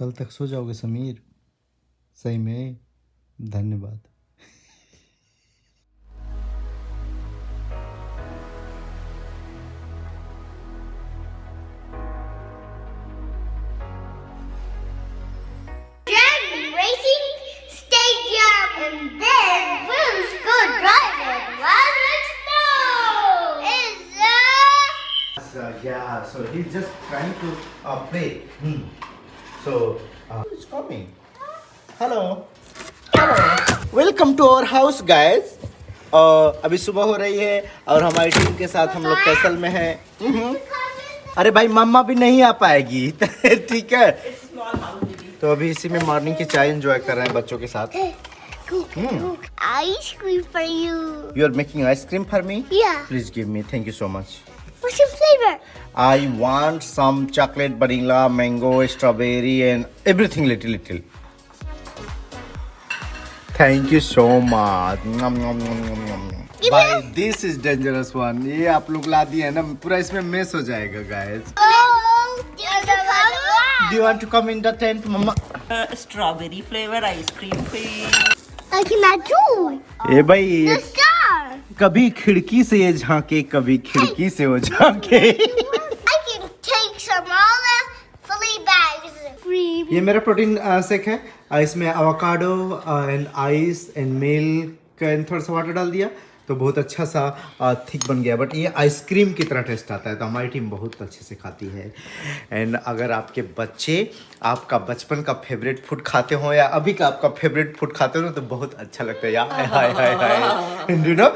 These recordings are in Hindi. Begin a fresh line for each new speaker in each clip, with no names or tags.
कल तक सो जाओगे समीर? सही में धन्यवाद।
Racing stadium and then Will's good driver. Let's go!
Yeah, so he's just trying to play. So who's coming? Hello. Welcome to our house, guys. अभी सुबह हो रही है और हमारी टीम के साथ हम लोग कैसल में हैं। अरे भाई मम्मा भी नहीं आ पाएगी ठीक है। तो अभी इसी में मॉर्निंग की चाय एंजॉय कर रहे हैं बच्चों के साथ।
Ice cream for you.
You are making ice cream for me?
Yeah.
Please give me. Thank you so much.
What's your flavor?
I want some chocolate, vanilla, mango, strawberry and everything little. Thank you so much. Nom, nom, nom, nom, nom. Bye. This is dangerous one. ये आप लोग ला दिए हैं ना, पूरा इसमें मेस हो जाएगा guys.
Oh,
Do you want to come in the tent, mama?
Strawberry flavor ice cream please.
I can add two.
ए भाई
The star.
कभी खिड़की से ये झांके, कभी खिड़की से वो झांके।
I can take some all the fully bags. Cream.
ये मेरा प्रोटीन शेक है। इसमें avocado and ice and milk and थोड़ा सा वाटर डाल दिया तो बहुत अच्छा सा थिक बन गया। बट ये आइसक्रीम की तरह टेस्ट आता है तो हमारी टीम बहुत अच्छे से खाती है। एंड अगर आपके बच्चे आपका बचपन का फेवरेट फूड खाते हो या अभी का आपका फेवरेट फूड खाते हो ना तो बहुत अच्छा लगता है यार। हाय हाय हाय। यू नो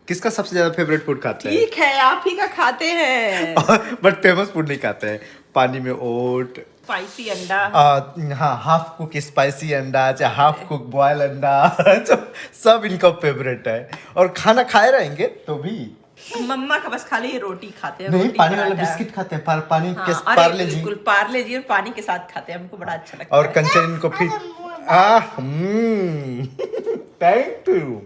किसका सबसे ज्यादा फेवरेट फूड खाते हैं?
ठीक है आप ही का खाते हैं।
बट फेमस फूड नहीं खाते हैं। पानी में ओट,
स्पाइसी अंडा।
हाँ हाफ कुक स्पाइसी अंडा चाहे हाफ कुक बॉयल अंडा सब इनका फेवरेट है और खाना खाए रहेंगे तो भी।
मम्मा का बस खाली रोटी खाते हैं।
नहीं
रोटी
पानी वाला
पराठा।
बिस्किट खाते हैं पानी के
हाँ,
पार्ले जी
बिल्कुल पार्ले जी और पानी के साथ खाते हैं हमको बड़ा अच्छा लगता
और
है।
कंचन इनको फिर थैंक यू।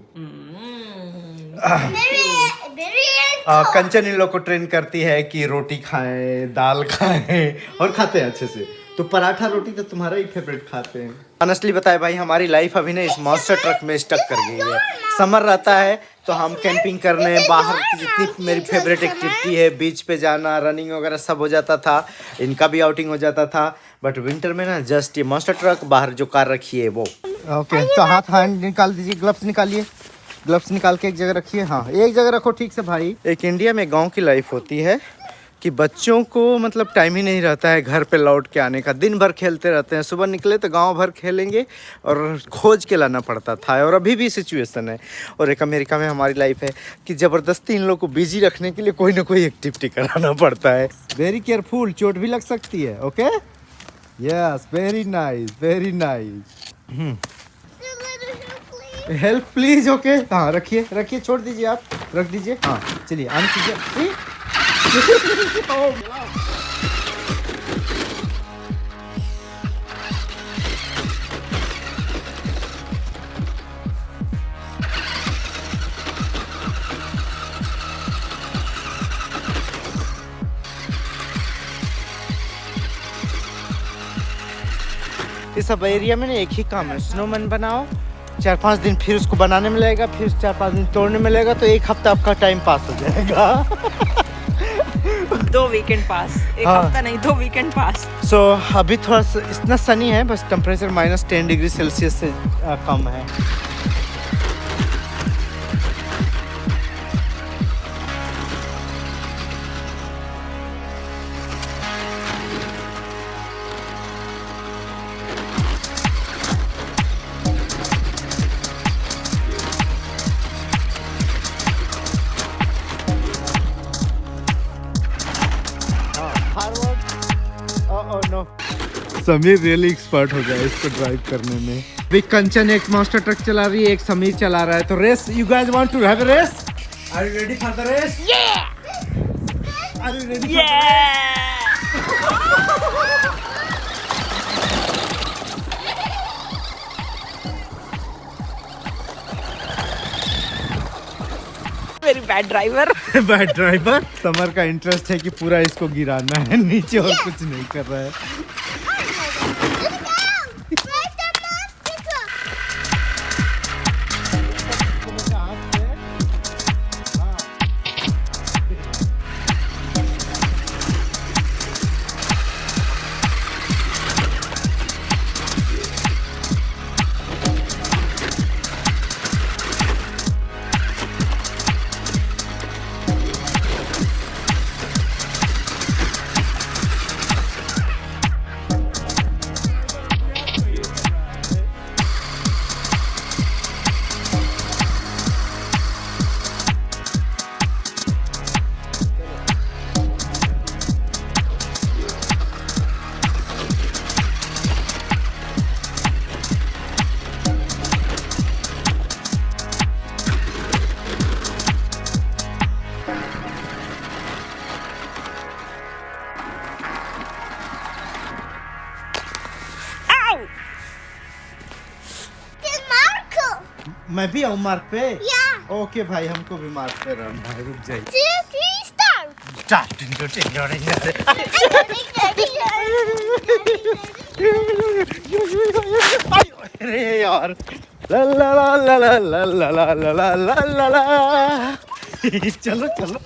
कंचन इन लोग को ट्रेन करती है कि रोटी खाएं दाल खाएं और खाते हैं अच्छे से। तो पराठा रोटी तो तुम्हारा ही फेवरेट खाते हैं। ऑनेस्टली बताए भाई हमारी लाइफ अभी ना इस मॉन्स्टर ट्रक में स्टक कर गई है। समर रहता है तो हम कैंपिंग करने बाहर की जितनी मेरी फेवरेट एक्टिविटी है बीच पे जाना रनिंग वगैरह सब हो जाता था। इनका भी आउटिंग हो जाता था। बट विंटर में ना जस्ट ये मॉन्स्टर ट्रक बाहर जो कार रखी है वो। ओके तो हाथ हैंड निकाल दीजिए। ग्लव्स निकालिए। ग्लव्स निकाल के एक जगह रखिए। हाँ एक जगह रखो ठीक से भाई। एक इंडिया में गांव की लाइफ होती है कि बच्चों को मतलब टाइम ही नहीं रहता है घर पे लौट के आने का। दिन भर खेलते रहते हैं। सुबह निकले तो गांव भर खेलेंगे और खोज के लाना पड़ता था और अभी भी सिचुएशन है। और एक अमेरिका में हमारी लाइफ है कि ज़बरदस्ती इन लोग को बिजी रखने के लिए कोई ना कोई एक्टिविटी कराना पड़ता है। वेरी केयरफुल चोट भी लग सकती है। Okay yes very nice very nice. Help please. Okay हाँ रखिए रखिए छोड़ दीजिए आप रख दीजिए। हाँ चलिए आने कीजिए। इस सब एरिया में ना एक ही काम है स्नोमैन बनाओ 4-5 दिन फिर उसको बनाने में लगेगा फिर 4-5 दिन तोड़ने में लगेगा तो एक हफ्ता आपका टाइम पास हो जाएगा।
2 वीकेंड पास। एक
हाँ।
हफ्ता नहीं 2 वीकेंड पास।
सो अभी थोड़ा सा इतना सनी है बस टेम्परेचर -10 डिग्री सेल्सियस से कम है। समीर रियली एक्सपर्ट हो गया इसको ड्राइव करने में। अभी कंचन एक मॉन्स्टर ट्रक चला रही है एक समीर चला रहा है तो race you guys want to have a race? Are you ready for the race? Are you ready?
Very bad driver.
Bad driver. Samar का इंटरेस्ट है कि पूरा इसको गिराना है नीचे और कुछ नहीं कर रहा है।
out. Then Marco.
मैं भी आऊँ मार्क पे?
Yeah.
ओके भाई, हमको भी मार्क पे रहना है, रुक जाइए।
2, 3, start.
अरे यार, ला ला ला ला ला ला ला ला ला ला ला ला। चलो चलो,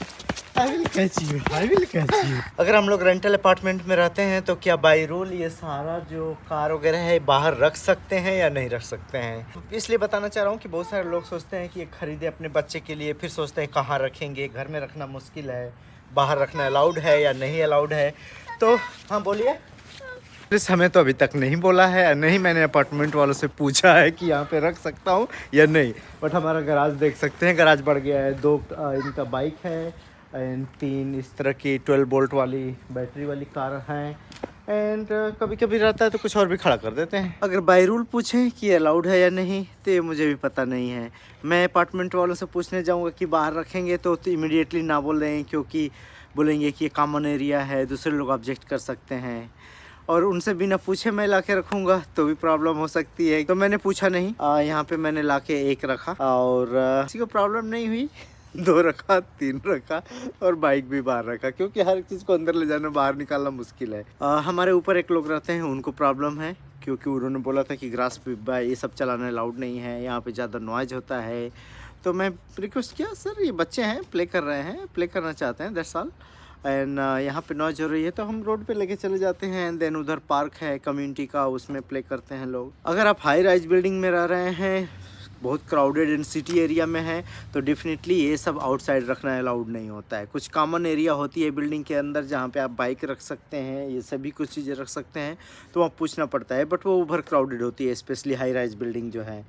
I will catch you, I will catch you। अगर हम लोग रेंटल अपार्टमेंट में रहते हैं तो क्या बाई रूल ये सारा जो कार वगैरह है बाहर रख सकते हैं या नहीं रख सकते हैं? इसलिए बताना चाह रहा हूँ कि बहुत सारे लोग सोचते हैं कि ये खरीदे अपने बच्चे के लिए, फिर सोचते हैं कहाँ रखेंगे, घर में रखना मुश्किल है, बाहर रखना अलाउड है या नहीं अलाउड है। तो हाँ बोलिए। पुलिस हमें तो अभी तक नहीं बोला है, नहीं मैंने अपार्टमेंट वालों से पूछा है कि यहाँ पे रख सकता हूँ या नहीं। बट हमारा गराज देख सकते हैं, गराज बढ़ गया है। 2 इनका बाइक है एंड 3 इस तरह की 12 वोल्ट वाली बैटरी वाली कार हैं। एंड कभी कभी रहता है तो कुछ और भी खड़ा कर देते हैं। अगर बाई रूल पूछें कि अलाउड है या नहीं तो ये मुझे भी पता नहीं है। मैं अपार्टमेंट वालों से पूछने जाऊँगा कि बाहर रखेंगे तो इमीडिएटली ना बोल दें, क्योंकि बोलेंगे कि ये कॉमन एरिया है, दूसरे लोग ऑब्जेक्ट कर सकते हैं। और उनसे बिना पूछे मैं लाके रखूँगा तो भी प्रॉब्लम हो सकती है। तो मैंने पूछा नहीं, यहाँ पे मैंने लाके 1 रखा और किसी को प्रॉब्लम नहीं हुई। 2 रखा, 3 रखा और बाइक भी बाहर रखा, क्योंकि हर चीज़ को अंदर ले जाना, बाहर निकालना मुश्किल है। हमारे ऊपर एक लोग रहते हैं, उनको प्रॉब्लम है, क्योंकि उन्होंने बोला था कि ग्रास पे ये सब चलाना अलाउड नहीं है, यहाँ पे ज़्यादा नॉइज होता है। तो मैं रिक्वेस्ट किया, सर ये बच्चे हैं, प्ले कर रहे हैं, प्ले करना चाहते हैं 10 साल एंड यहाँ पे नॉइज हो रही है तो हम रोड पे लेके चले जाते हैं। एंड देन उधर पार्क है कम्युनिटी का, उसमें प्ले करते हैं लोग। अगर आप हाई राइज बिल्डिंग में रह रहे हैं, बहुत क्राउडेड एंड सिटी एरिया में है, तो डेफिनेटली ये सब आउटसाइड रखना अलाउड नहीं होता है। कुछ कॉमन एरिया होती है बिल्डिंग के अंदर जहाँ पे आप बाइक रख सकते हैं, ये सभी कुछ चीज़ें रख सकते हैं, तो वहाँ पूछना पड़ता है। बट वो ओवर क्राउडेड होती है, स्पेशली हाई राइज बिल्डिंग जो है।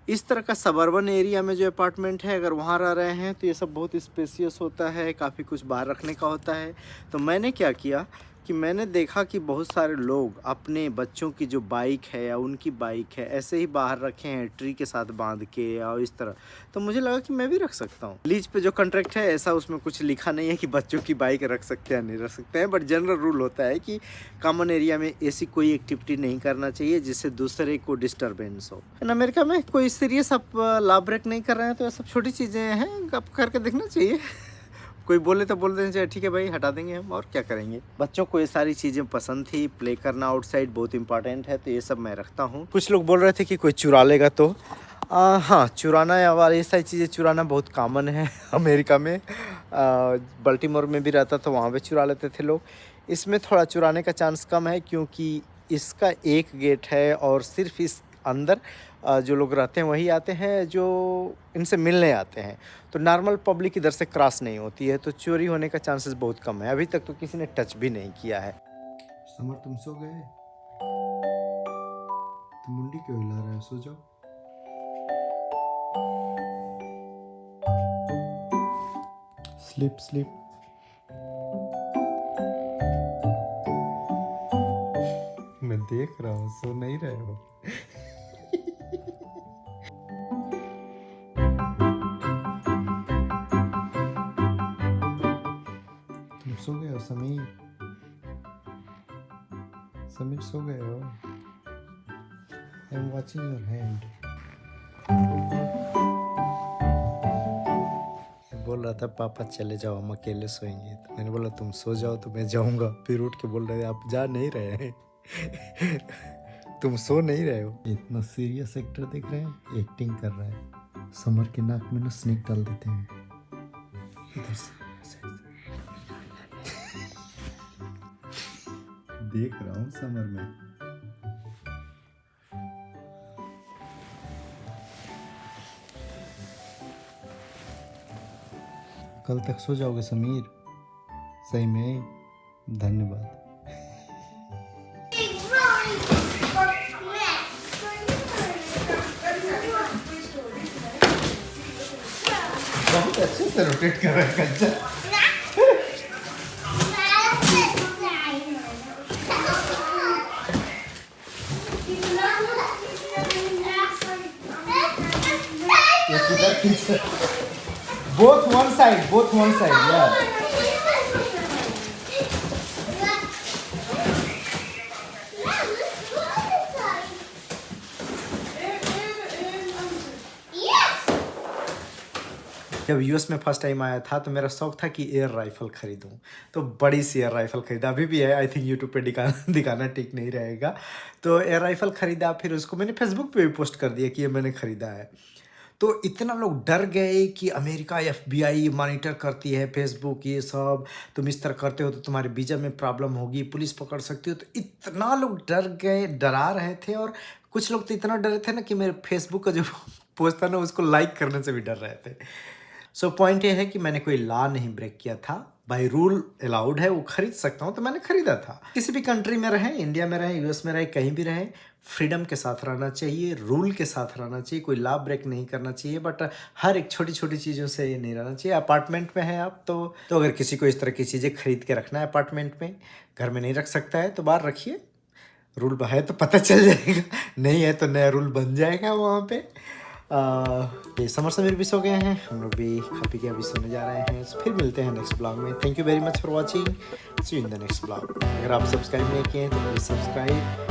इस तरह का सबर्बन एरिया में जो अपार्टमेंट है, अगर वहाँ रह रहे हैं तो ये सब बहुत स्पेसियस होता है, काफ़ी कुछ बाहर रखने का होता है। तो मैंने क्या किया कि मैंने देखा कि बहुत सारे लोग अपने बच्चों की जो बाइक है या उनकी बाइक है ऐसे ही बाहर रखे हैं, ट्री के साथ बांध के और इस तरह। तो मुझे लगा कि मैं भी रख सकता हूँ। लीज पे जो कॉन्ट्रैक्ट है ऐसा उसमें कुछ लिखा नहीं है कि बच्चों की बाइक रख सकते हैं नहीं रख सकते हैं, बट जनरल रूल होता है कि कॉमन एरिया में ऐसी कोई एक्टिविटी नहीं करना चाहिए जिससे दूसरे को डिस्टर्बेंस हो। इन अमेरिका में कोई सीरियस आप लॉ ब्रेक नहीं कर रहे हैं तो ये सब छोटी चीज़ें हैं, आप करके देखना चाहिए। कोई बोले तो बोल देना चाहिए, ठीक है भाई हटा देंगे हम, और क्या करेंगे। बच्चों को ये सारी चीज़ें पसंद थी, प्ले करना आउटसाइड बहुत इंपॉर्टेंट है, तो ये सब मैं रखता हूँ। कुछ लोग बोल रहे थे कि कोई चुरा लेगा तो हाँ, चुराना या वाली ये सारी चीज़ें चुराना बहुत कॉमन है अमेरिका में। बल्टीमोर में भी रहता था, वहाँ पे चुरा लेते थे लोग। इसमें थोड़ा चुराने का चांस कम है, क्योंकि इसका एक गेट है और सिर्फ इस अंदर जो लोग रहते हैं वही आते हैं जो इनसे मिलने आते हैं। तो नॉर्मल पब्लिक इधर से क्रॉस नहीं होती है, तो चोरी होने का चांसेस बहुत कम है। अभी तक तो किसी ने टच भी नहीं किया है। समर तुम सो गए? तुम मुंडी क्यों हिला रहे हो? सो जाओ। Sleep sleep. मैं देख रहा हूँ, सो नहीं रहे हो। तुम सो गए हो समीर? समीर सो गए हो? I am watching your hand. बोल रहा था पापा चले जाओ, हम अकेले सोएंगे। तो मैंने बोला तुम सो जाओ तो मैं जाऊंगा। फिर उठ के बोल रहे आप जा नहीं रहे हैं। तुम सो नहीं रहे हो। इतना सीरियस एक्टर देख रहे हैं, एक्टिंग कर रहा है। समर के नाक में ना स्नेक डाल देते हैं इधर से। देख रहा हूँ समर में। कल तक सो जाओगे समीर? सही में धन्यवाद। बहुत अच्छे से रोटेट कर रहा है कंचन। Both one side, yeah. जब यूएस में फर्स्ट टाइम आया था तो मेरा शौक था कि एयर राइफल खरीदूं, तो बड़ी सी एयर राइफल खरीदा, अभी भी है, आई थिंक यूट्यूब पे दिखाना ठीक नहीं रहेगा। तो एयर राइफल खरीदा, फिर उसको मैंने फेसबुक पे भी पोस्ट कर दिया कि ये मैंने खरीदा है। तो इतना लोग डर गए कि अमेरिका FBI मॉनिटर करती है फेसबुक, ये सब, तुम इस तरह करते हो तो तुम्हारे वीज़ा में प्रॉब्लम होगी, पुलिस पकड़ सकती हो। तो इतना लोग डर गए, डरा रहे थे, और कुछ लोग तो इतना डरे थे ना कि मेरे फेसबुक का जो पोस्ट था ना उसको लाइक करने से भी डर रहे थे। सो पॉइंट ये है कि मैंने कोई लॉ नहीं ब्रेक किया था, बाई रूल अलाउड है, वो खरीद सकता हूँ, तो मैंने खरीदा था। किसी भी कंट्री में रहें, इंडिया में रहें, यूएस में रहें, कहीं भी रहें, फ्रीडम के साथ रहना चाहिए, रूल के साथ रहना चाहिए, कोई लॉ ब्रेक नहीं करना चाहिए। बट हर एक छोटी छोटी चीज़ों से ये नहीं रहना चाहिए। अपार्टमेंट में है आप तो अगर किसी को इस तरह की चीज़ें खरीद के रखना है अपार्टमेंट में, घर में नहीं रख सकता है तो बाहर रखिए, रूल है तो पता चल जाएगा, नहीं है तो नया रूल बन जाएगा वहाँ पे। ये समर समीर भी सो गए हैं, हम लोग भी खा पी के अभी सोने जा रहे हैं। फिर मिलते हैं नेक्स्ट ब्लॉग में। Thank you very much for watching, see you in the next blog. अगर आप सब्सक्राइब नहीं किए हैं तो प्लीज़ सब्सक्राइब,